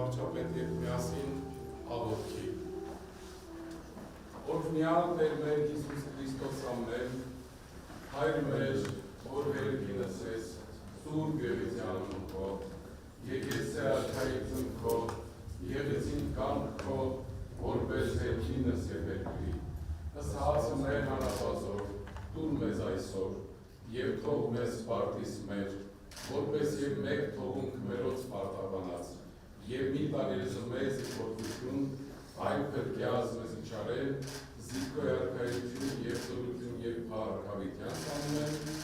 վարչապետ և միասին աղոթքի։ Օրհնյալ Տեր մեր Հիսուս Քրիստոս ամեն, Հայր մեր, որ վերքինս ես, Սուրբ Գեղեցյանն քո, եկեցե արքայություն քո, եղեցին կանք քո, որպես վերքինս և վերքրի։ Ըստ հասը մեր հանապազոր, տուր մեզ այսօր, և թող մեզ սպարտիս մեր, որպես և մեկ թողունք մերոց սպարտաբանած, և մի տարերս մեզ իպոտություն, այն պրկյազ մեզ իչարել, զիքոյ արքայություն և սորություն և պարքավիտյան սանում են։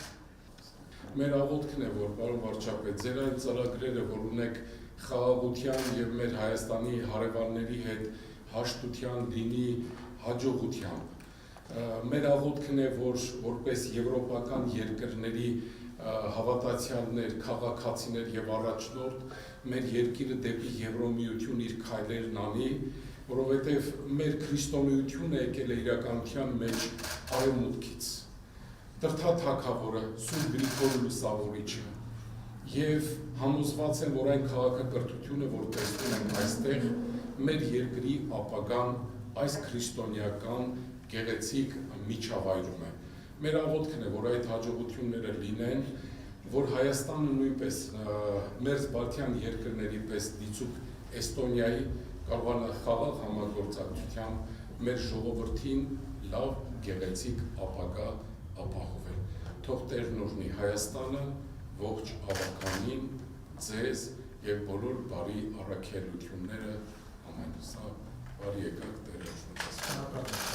Մեր աղոթքն է, որ պարոն վարչապետ, ձեր այն ծրագրերը, որ ունեք խաղաղության և մեր Հայաստանի հարևանների հետ հաշտության լինի հաջողությամբ։ Մեր աղոթքն է, որ որպես եվրոպական երկրների հավատացյալներ, քաղաքացիներ և առաջնորդ մեր երկիրը դեպի Եվրոմիություն իր քայլերն անի, որովհետև մեր քրիստոնեությունը եկել է իրականության մեջ արևմուտքից։ Դրդա թագավորը, Սուրբ Գրիգոր Լուսավորիչը, և համոզված եմ, որ այն քաղաքակրթությունը, որ տեսնում ենք այստեղ, մեր երկրի ապագան այս քրիստոնեական գեղեցիկ միջավայրում է։ Մեր աղոթքն է, որ այդ հաջողությունները լինեն, որ Հայաստանը նույնպես մերձ Բալթյան երկրների պես դիցուկ Էստոնիայի կարողանա խաղաղ համագործակցությամբ մեր ժողովրդին լավ գեղեցիկ ապագա ապահովել։ Թող Տերն օրհնի Հայաստանը, ողջ ավականին, ձեզ և բոլոր բարի առաքելությունները ամեն։ Սա բարի եկաք Տերը շնորհացնի։